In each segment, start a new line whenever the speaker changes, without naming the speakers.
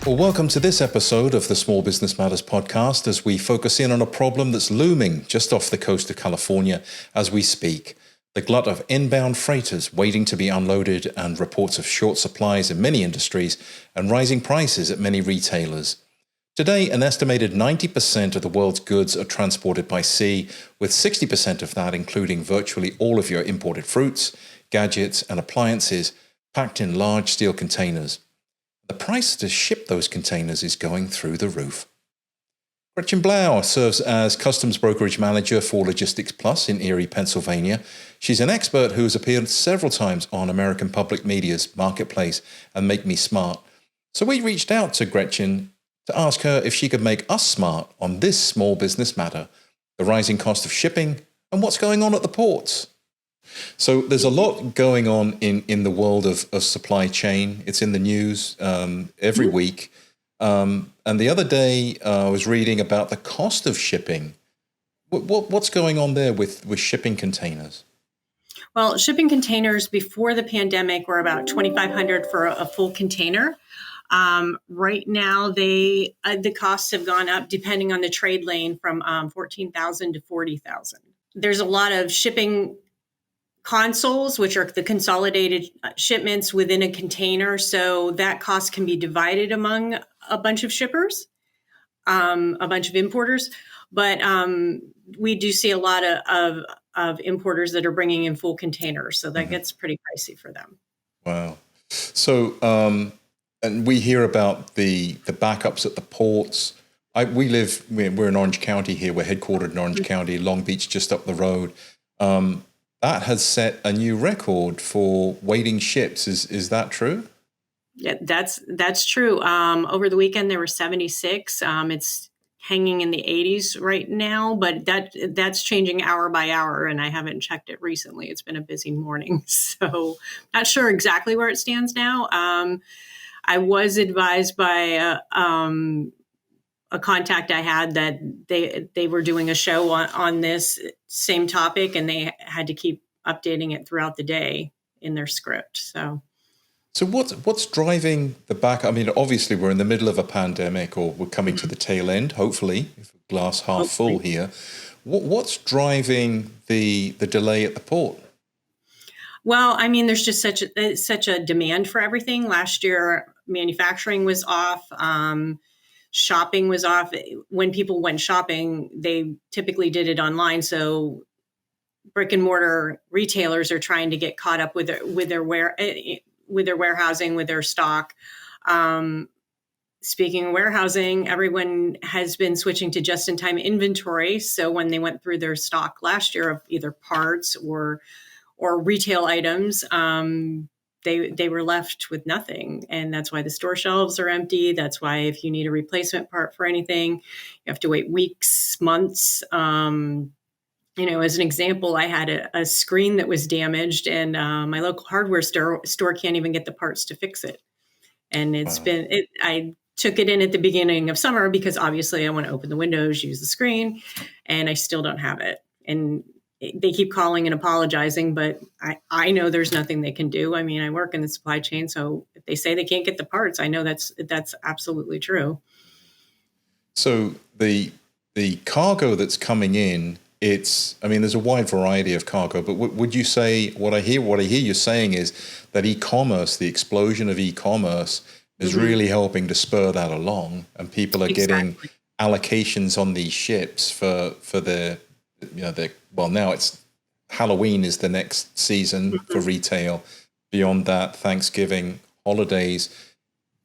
Well, welcome to this episode of the Small Business Matters podcast as we focus in on a problem that's looming just off the coast of California as we speak. The glut of inbound freighters waiting to be unloaded and reports of short supplies in many industries and rising prices at many retailers. Today, an estimated 90% of the world's goods are transported by sea, with 60% of that including virtually all of your imported fruits, gadgets, and appliances packed in large steel containers. The price to ship those containers is going through the roof. Gretchen Blough serves as Customs Brokerage Manager for Logistics Plus in Erie, Pennsylvania. She's an expert who has appeared several times on American public media's Marketplace and Make Me Smart. So we reached out to Gretchen to ask her if she could make us smart on this small business matter, the rising cost of shipping and what's going on at the ports. So there's a lot going on in the world of supply chain. It's in the news every week. And the other day I was reading about the cost of shipping. What's going on there with shipping containers?
Well, shipping containers before the pandemic were about $2,500 for a full container. Right now, the costs have gone up depending on the trade lane from $14,000 to $40,000. There's a lot of shipping consoles, which are the consolidated shipments within a container. So that cost can be divided among a bunch of shippers, a bunch of importers. But we do see a lot of importers that are bringing in full containers. So that gets pretty pricey for them.
Wow. So, and we hear about the backups at the ports. We're in Orange County here. We're headquartered in Orange County, Long Beach, just up the road. That has set a new record for waiting ships. Is that true?
Yeah, that's true. Over the weekend, there were 76. It's hanging in the 80s right now, but that's changing hour by hour, and I haven't checked it recently. It's been a busy morning, so not sure exactly where it stands now. I was advised by a contact I had that they were doing a show on this same topic, and they had to keep updating it throughout the day in their script. So
what's driving the back? I mean, obviously we're in the middle of a pandemic, or we're coming to the tail end, hopefully, if glass half full here. What's driving the delay at the port?
Well, I mean, there's just such a demand for everything. Last year, manufacturing was off. Shopping was off. When people went shopping, they typically did it online. So brick and mortar retailers are trying to get caught up with their warehousing, with their stock. Speaking of warehousing, everyone has been switching to just-in-time inventory. So when they went through their stock last year of either parts or retail items, they were left with nothing. And that's why the store shelves are empty. That's why if you need a replacement part for anything, you have to wait weeks, months. As an example, I had a screen that was damaged, and my local hardware store can't even get the parts to fix it. And I took it in at the beginning of summer because obviously I want to open the windows, use the screen, and I still don't have it. And they keep calling and apologizing, but I know there's nothing they can do. I mean, I work in the supply chain, so if they say they can't get the parts, I know that's absolutely true.
So the cargo that's coming in, there's a wide variety of cargo, but would you say what I hear you saying is that e-commerce, the explosion of e-commerce, is really helping to spur that along, and people are getting allocations on these ships for their now it's Halloween is the next season for retail. Beyond that, Thanksgiving, holidays.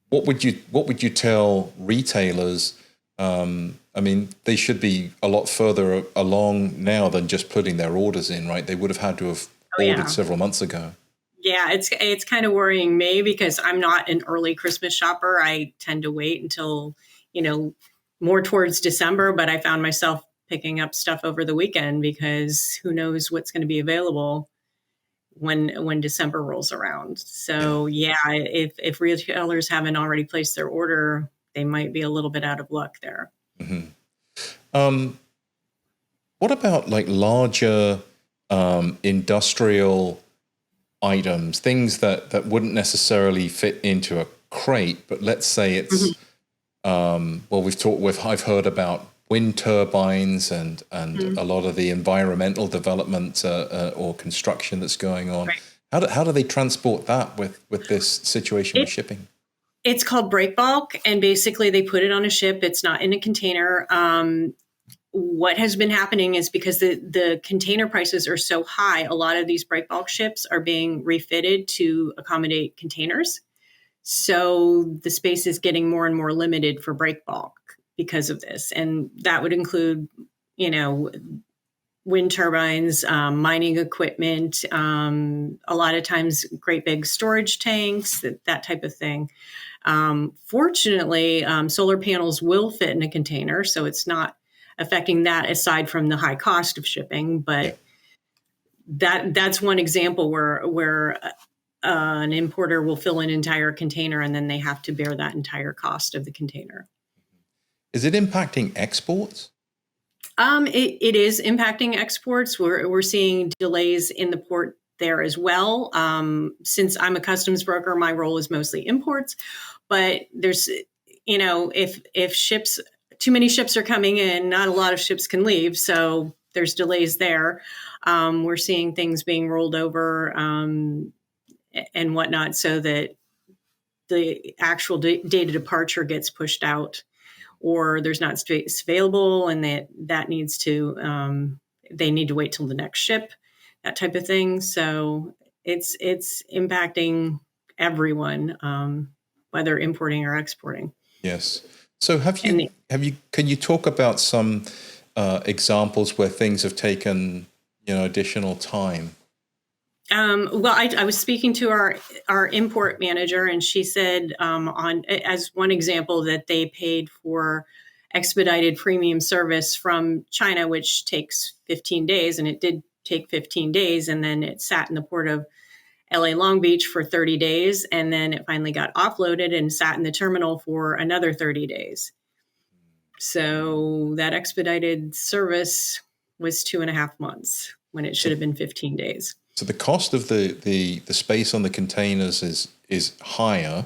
What would you tell retailers? They should be a lot further along now than just putting their orders in, right? They would have had to have ordered several months ago.
Yeah, it's kind of worrying me because I'm not an early Christmas shopper. I tend to wait until, more towards December, but I found myself picking up stuff over the weekend because who knows what's going to be available when December rolls around. So if retailers haven't already placed their order, they might be a little bit out of luck there.
Mm-hmm. What about like larger industrial items, things that wouldn't necessarily fit into a crate, but let's say it's I've heard about wind turbines and a lot of the environmental development or construction that's going on.
Right.
How do they transport that with this situation with shipping?
It's called break bulk, and basically they put it on a ship. It's not in a container. What has been happening is because the container prices are so high, a lot of these break bulk ships are being refitted to accommodate containers. So the space is getting more and more limited for break bulk because of this. And that would include, wind turbines, mining equipment, a lot of times great big storage tanks, that type of thing. Fortunately, solar panels will fit in a container, so it's not affecting that aside from the high cost of shipping. But that's one example where an importer will fill an entire container and then they have to bear that entire cost of the container.
Is it impacting exports?
It is impacting exports. We're seeing delays in the port there as well. Since I'm a customs broker, my role is mostly imports, but there's, if too many ships are coming in, not a lot of ships can leave. So there's delays there. We're seeing things being rolled over and whatnot, so that the actual date of departure gets pushed out, or there's not space available, and that needs to they need to wait till the next ship, that type of thing. So it's impacting everyone, whether importing or exporting.
Yes. So can you talk about some examples where things have taken additional time?
Well, I was speaking to our import manager, and she said as one example that they paid for expedited premium service from China, which takes 15 days, and it did take 15 days, and then it sat in the port of LA Long Beach for 30 days, and then it finally got offloaded and sat in the terminal for another 30 days. So that expedited service was 2.5 months when it should have been 15 days.
So the cost of the space on the containers is higher.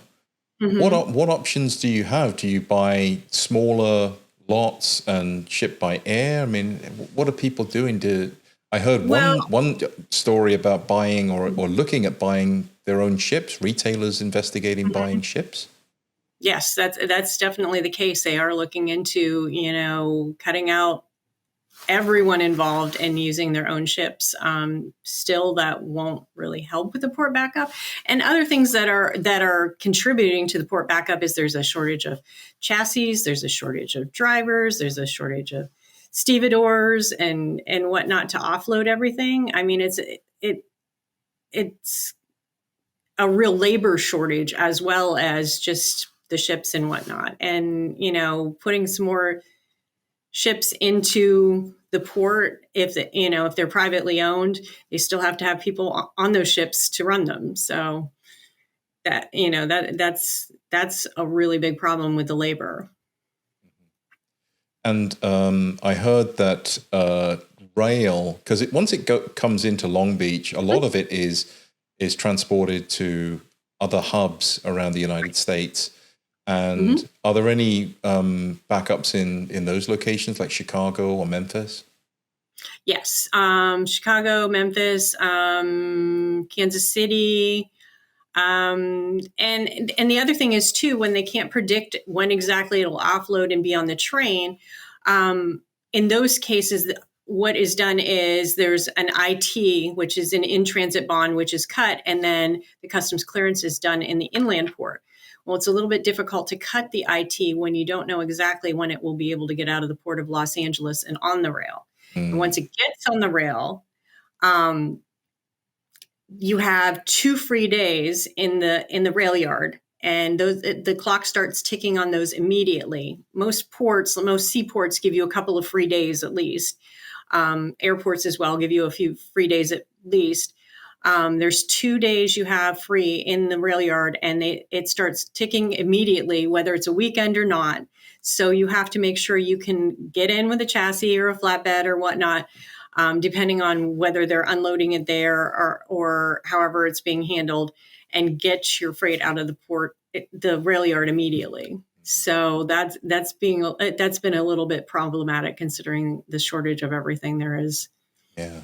Mm-hmm. What options do you have? Do you buy smaller lots and ship by air? I mean, what are people doing? I heard one story about buying or looking at buying their own ships. Retailers investigating mm-hmm. buying ships.
Yes, that's definitely the case. They are looking into cutting out everyone involved in using their own ships. Still, that won't really help with the port backup. And other things that are contributing to the port backup is there's a shortage of chassis, there's a shortage of drivers, there's a shortage of stevedores and whatnot to offload everything. I mean, it's a real labor shortage as well as just the ships and whatnot. And putting some more ships into the port, if they're privately owned, they still have to have people on those ships to run them. So that's a really big problem with the labor.
And I heard that rail, because once it comes into Long Beach, a lot of it is transported to other hubs around the United States. And mm-hmm. are there any backups in those locations like Chicago or Memphis?
Yes, Chicago, Memphis, Kansas City. And the other thing is, too, when they can't predict when exactly it'll offload and be on the train, in those cases, what is done is there's an IT, which is an in-transit bond, which is cut, and then the customs clearance is done in the inland port. Well, it's a little bit difficult to cut the IT when you don't know exactly when it will be able to get out of the port of Los Angeles and on the rail. Mm. And once it gets on the rail, you have 2 free days in the rail yard, and the clock starts ticking on those immediately. Most seaports give you a couple of free days at least. Airports as well give you a few free days at least. There's 2 days you have free in the rail yard, and it starts ticking immediately, whether it's a weekend or not. So you have to make sure you can get in with a chassis or a flatbed or whatnot, depending on whether they're unloading it there or however it's being handled, and get your freight out of the rail yard immediately. So that's been a little bit problematic considering the shortage of everything there is.
Yeah.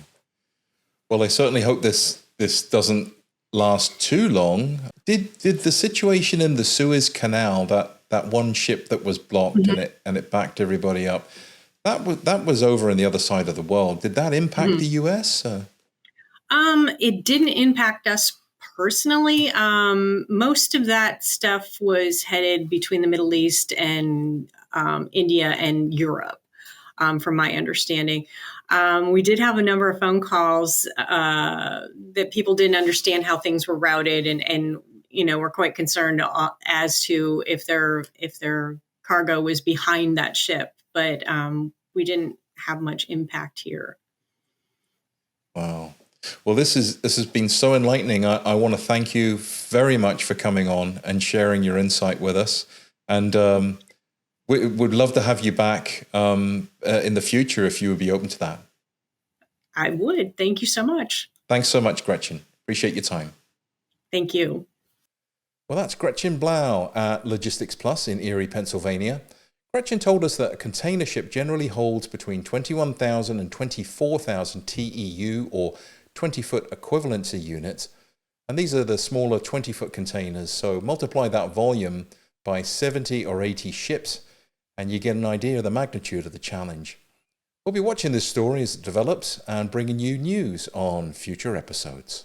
Well, I certainly hope this doesn't last too long. Did the situation in the Suez Canal, that one ship that was blocked
Mm-hmm.
and it backed everybody up, that was over on the other side of the world. Did that impact
Mm-hmm.
the U.S.?
It didn't impact us personally. Most of that stuff was headed between the Middle East and India and Europe, from my understanding. We did have a number of phone calls that people didn't understand how things were routed, and were quite concerned as to if their cargo was behind that ship. But we didn't have much impact here.
Wow. Well, this has been so enlightening. I want to thank you very much for coming on and sharing your insight with us. And we would love to have you back in the future if you would be open to that.
I would. Thank you so much.
Thanks so much, Gretchen. Appreciate your time.
Thank you.
Well, that's Gretchen Blough at Logistics Plus in Erie, Pennsylvania. Gretchen told us that a container ship generally holds between 21,000 and 24,000 TEU, or 20-foot equivalency units, and these are the smaller 20-foot containers. So multiply that volume by 70 or 80 ships, and you get an idea of the magnitude of the challenge. We'll be watching this story as it develops and bringing you news on future episodes.